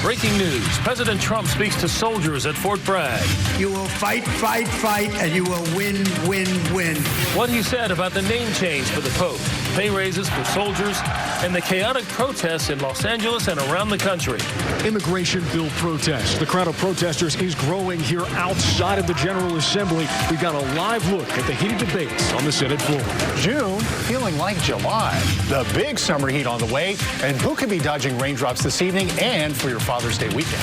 Breaking news. President Trump speaks to soldiers at Fort Bragg. You will fight, fight, fight, and you will win, win, win. What he said about the name change for the post, pay raises for soldiers, and the chaotic protests in Los Angeles and around the country. Immigration bill protests. The crowd of protesters is growing here outside of the General Assembly. We've got a live look at the heated debates on the Senate floor. June feeling like July. The big summer heat on the way, and who could be dodging raindrops this evening and for your Father's Day weekend.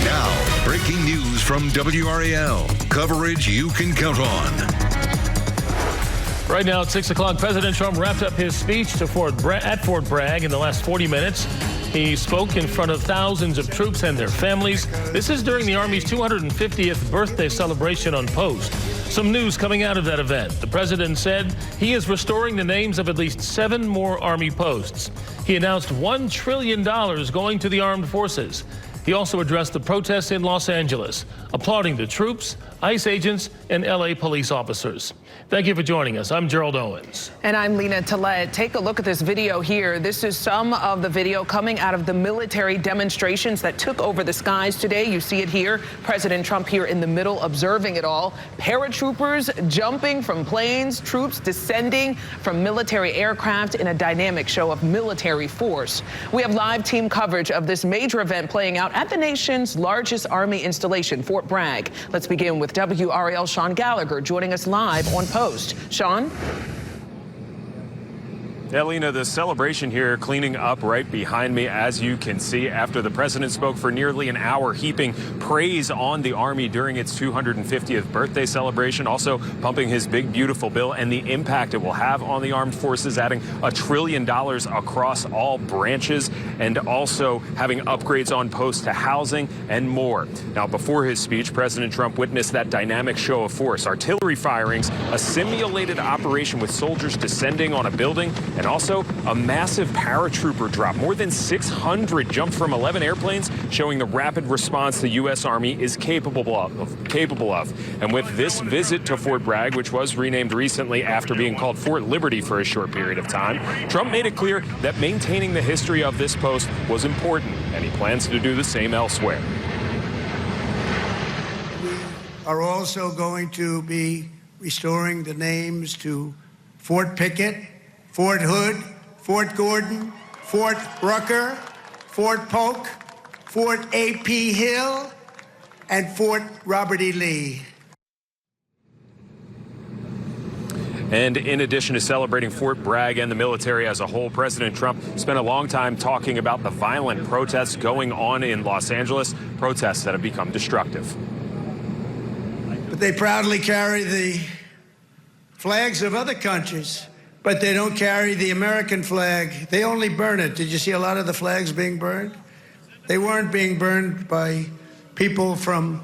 Now, breaking news from WRAL. Coverage you can count on. Right now at 6 o'clock, President Trump wrapped up his speech to Fort Bragg in the last 40 minutes. He spoke in front of thousands of troops and their families. This is during the Army's 250th birthday celebration on post. Some news coming out of that event. The president said he is restoring the names of at least 7 more Army posts. He announced $1 trillion going to the armed forces. He also addressed the protests in Los Angeles, applauding the troops, ICE agents, and LA police officers. Thank you for joining us. I'm Gerald Owens. And I'm Lena Tillett. Take a look at this video here. This is some of the video coming out of the military demonstrations that took over the skies today. You see it here. President Trump here in the middle observing it all. Paratroopers jumping from planes, troops descending from military aircraft in a dynamic show of military force. We have live team coverage of this major event playing out at the nation's largest Army installation, Fort Bragg. Let's begin with WRAL Sean Gallagher joining us live on post. Sean? Yeah, Lena, the celebration here cleaning up right behind me, as you can see, after the president spoke for nearly an hour, heaping praise on the Army during its 250th birthday celebration, also pumping his big, beautiful bill and the impact it will have on the armed forces, adding $1 trillion across all branches, and also having upgrades on post to housing and more. Now, before his speech, President Trump witnessed that dynamic show of force, artillery firings, a simulated operation with soldiers descending on a building, and also a massive paratrooper drop. More than 600 jumped from 11 airplanes, showing the rapid response the U.S. Army is capable of. And with this visit to Fort Bragg, which was renamed recently after being called Fort Liberty for a short period of time, Trump made it clear that maintaining the history of this post was important, and he plans to do the same elsewhere. We are also going to be restoring the names to Fort Pickett, Fort Hood, Fort Gordon, Fort Rucker, Fort Polk, Fort A.P. Hill, and Fort Robert E. Lee. And in addition to celebrating Fort Bragg and the military as a whole, President Trump spent a long time talking about the violent protests going on in Los Angeles, protests that have become destructive. But they proudly carry the flags of other countries, but they don't carry the American flag. They only burn it. Did you see a lot of the flags being burned? They weren't being burned by people from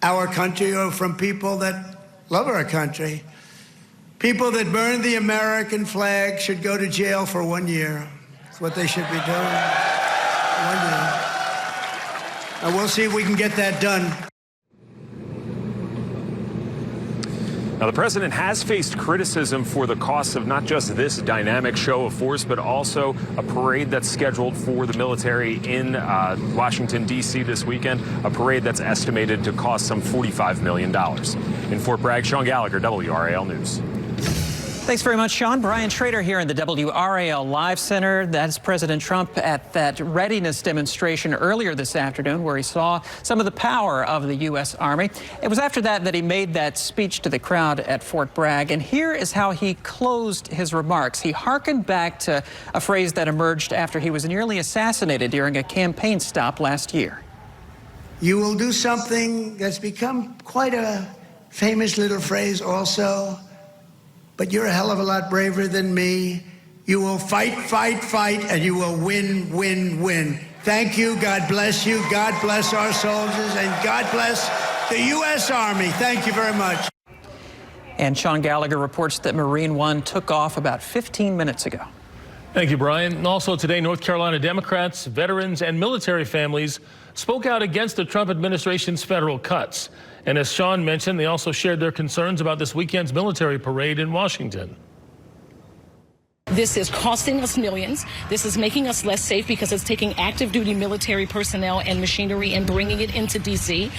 our country or from people that love our country. People that burn the American flag should go to jail for 1 year. That's what they should be doing. 1 year. And we'll see if we can get that done. Now, the president has faced criticism for the costs of not just this dynamic show of force, but also a parade that's scheduled for the military in Washington, D.C. this weekend, a parade that's estimated to cost some $45 million. In Fort Bragg, Sean Gallagher, WRAL News. Thanks very much, Sean. Brian Schrader here in the WRAL Live Center. That's President Trump at that readiness demonstration earlier this afternoon where he saw some of the power of the U.S. Army. It was after that that he made that speech to the crowd at Fort Bragg. And here is how he closed his remarks. He hearkened back to a phrase that emerged after he was nearly assassinated during a campaign stop last year. You will do something that's become quite a famous little phrase also. But you're a hell of a lot braver than me. You will fight, fight, fight, and you will win, win, win. Thank you. God bless you. God bless our soldiers, and God bless the U.S. Army. Thank you very much. And Sean Gallagher reports that Marine One took off about 15 minutes ago. Thank you, Brian. And also today, North Carolina Democrats, veterans, and military families spoke out against the Trump administration's federal cuts. And as Sean mentioned, they also shared their concerns about this weekend's military parade in Washington. This is costing us millions. This is making us less safe because it's taking active duty military personnel and machinery and bringing it into D.C.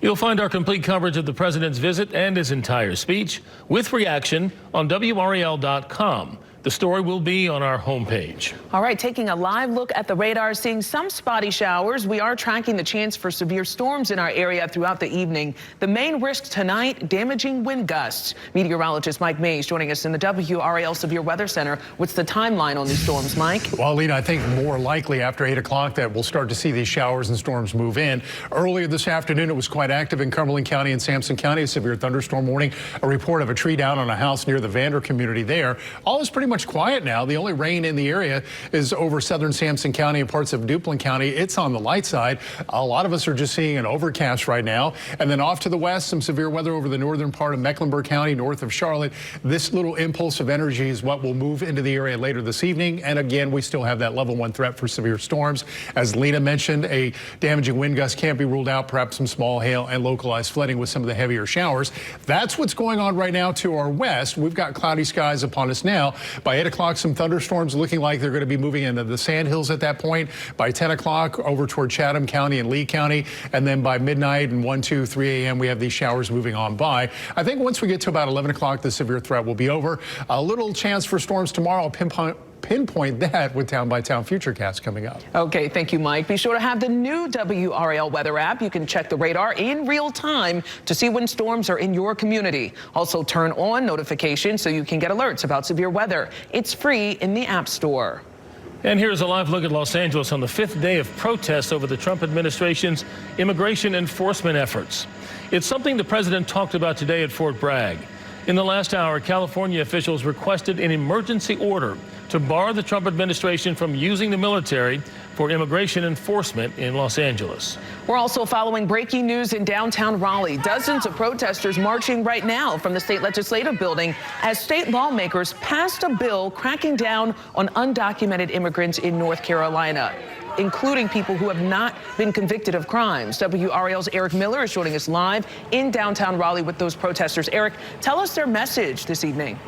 You'll find our complete coverage of the president's visit and his entire speech with reaction on WRAL.com. The story will be on our homepage. All right, taking a live look at the radar, seeing some spotty showers. We are tracking the chance for severe storms in our area throughout the evening. The main risk tonight, damaging wind gusts. Meteorologist Mike Mays joining us in the WRAL Severe Weather Center. What's the timeline on these storms, Mike? Well, Lena, I think more likely after 8 o'clock that we'll start to see these showers and storms move in. Earlier this afternoon, it was quite active in Cumberland County and Sampson County, a severe thunderstorm warning. A report of a tree down on a house near the Vander community there. All is pretty much quiet now. The only rain in the area is over southern Sampson County and parts of Duplin County. It's on the light side. A lot of us are just seeing an overcast right now. And then off to the west, some severe weather over the northern part of Mecklenburg County, north of Charlotte. This little impulse of energy is what will move into the area later this evening. And again, we still have that level 1 threat for severe storms. As Lena mentioned, a damaging wind gust can't be ruled out, perhaps some small hail and localized flooding with some of the heavier showers. That's what's going on right now to our west. We've got cloudy skies upon us now. By 8 o'clock, some thunderstorms looking like they're going to be moving into the Sandhills at that point. By 10 o'clock, over toward Chatham County and Lee County. And then by midnight and 1, 2, 3 a.m., we have these showers moving on by. I think once we get to about 11 o'clock, the severe threat will be over. A little chance for storms tomorrow. Pinpoint that with town-by-town futurecast coming up. Okay, thank you, Mike. Be sure to have the new WRAL weather app. You can check the radar in real time to see when storms are in your community. Also, turn on notifications so you can get alerts about severe weather. It's free in the App Store. And here's a live look at Los Angeles on the 5th day of protests over the Trump administration's immigration enforcement efforts. It's something the president talked about today at Fort Bragg. In the last hour, California officials requested an emergency order to bar the Trump administration from using the military for immigration enforcement in Los Angeles. We're also following breaking news in downtown Raleigh. Dozens of protesters marching right now from the state legislative building as state lawmakers passed a bill cracking down on undocumented immigrants in North Carolina, including people who have not been convicted of crimes. WRAL's Eric Miller is joining us live in downtown Raleigh with those protesters. Eric, tell us their message this evening.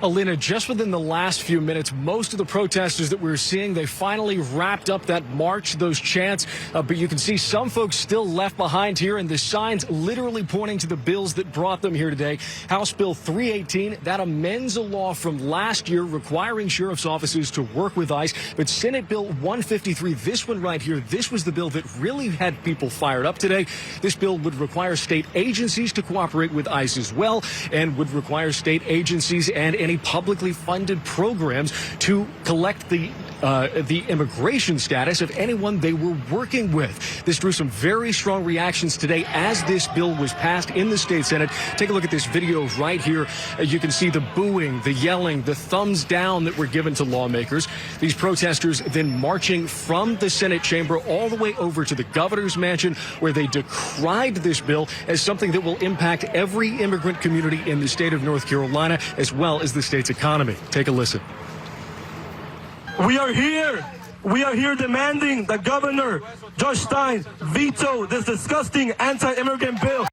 Alina, just within the last few minutes, most of the protesters that we were seeing, they finally wrapped up that march, those chants. But you can see some folks still left behind here, and the signs literally pointing to the bills that brought them here today. House Bill 318, that amends a law from last year requiring sheriff's offices to work with ICE. But Senate Bill 153, this one right here, this was the bill that really had people fired up today. This bill would require state agencies to cooperate with ICE as well, and would require state agencies and any publicly funded programs to collect the immigration status of anyone they were working with. This drew some very strong reactions today as this bill was passed in the state Senate. Take a look at this video right here. You can see the booing, the yelling, the thumbs down that were given to lawmakers. These protesters then marching from the Senate chamber all the way over to the governor's mansion, where they decried this bill as something that will impact every immigrant community in the state of North Carolina, as well as the state's economy. Take a listen. We are here demanding that Governor Josh Stein veto this disgusting anti-immigrant bill.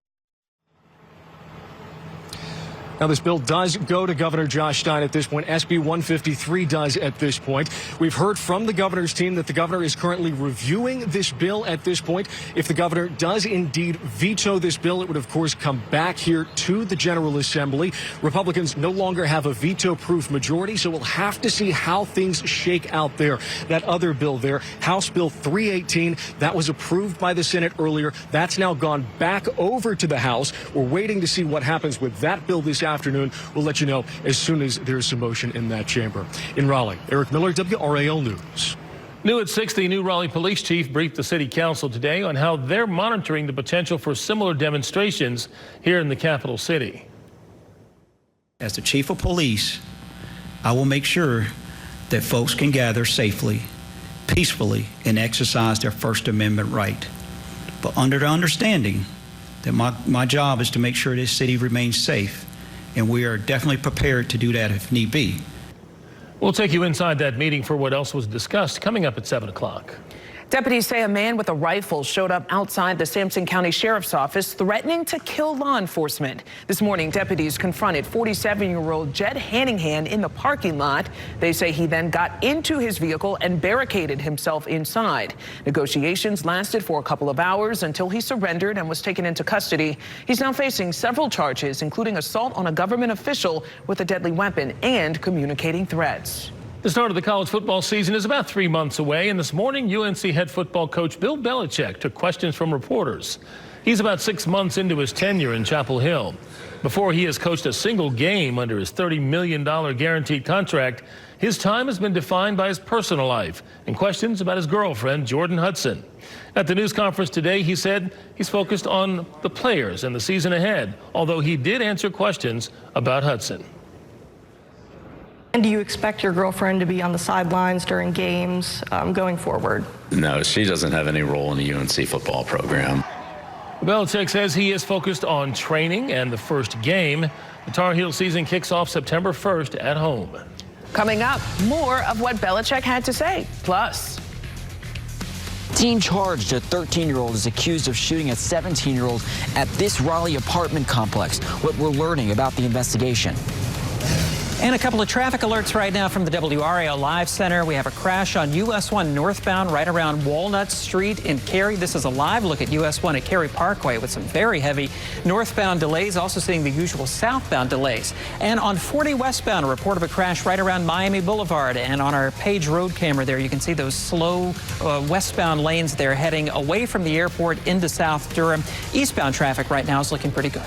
Now, this bill does go to Governor Josh Stein at this point. SB 153 does at this point. We've heard from the governor's team that the governor is currently reviewing this bill at this point. If the governor does indeed veto this bill, it would, of course, come back here to the General Assembly. Republicans no longer have a veto-proof majority, so we'll have to see how things shake out there. That other bill there, House Bill 318, that was approved by the Senate earlier. That's now gone back over to the House. We're waiting to see what happens with that bill this afternoon. We'll let you know as soon as there's some motion in that chamber. In Raleigh, Eric Miller, WRAL News. New at 6, the new Raleigh police chief briefed the city council today on how they're monitoring the potential for similar demonstrations here in the capital city. As the chief of police, I will make sure that folks can gather safely, peacefully, and exercise their First Amendment right. But under the understanding that my job is to make sure this city remains safe, and we are definitely prepared to do that if need be. We'll take you inside that meeting for what else was discussed coming up at 7 o'clock. Deputies say a man with a rifle showed up outside the Sampson County Sheriff's Office threatening to kill law enforcement. This morning, deputies confronted 47-year-old Jed Hanningham in the parking lot. They say he then got into his vehicle and barricaded himself inside. Negotiations lasted for a couple of hours until he surrendered and was taken into custody. He's now facing several charges, including assault on a government official with a deadly weapon and communicating threats. The start of the college football season is about 3 months away, and this morning, UNC head football coach Bill Belichick took questions from reporters. He's about 6 months into his tenure in Chapel Hill. Before he has coached a single game under his $30 million guaranteed contract, his time has been defined by his personal life and questions about his girlfriend, Jordan Hudson. At the news conference today, he said he's focused on the players and the season ahead, although he did answer questions about Hudson. And do you expect your girlfriend to be on the sidelines during games going forward? No, she doesn't have any role in the UNC football program. Belichick says he is focused on training and the first game. The Tar Heel season kicks off September 1st at home. Coming up, more of what Belichick had to say. Plus, teen charged, a 13-year-old is accused of shooting a 17-year-old at this Raleigh apartment complex. What we're learning about the investigation. And a couple of traffic alerts right now from the WRAL Live Center. We have a crash on US 1 northbound right around Walnut Street in Cary. This is a live look at US 1 at Cary Parkway with some very heavy northbound delays. Also seeing the usual southbound delays. And on 40 westbound, a report of a crash right around Miami Boulevard. And on our Page Road camera there, you can see those slow westbound lanes there heading away from the airport into South Durham. Eastbound traffic right now is looking pretty good.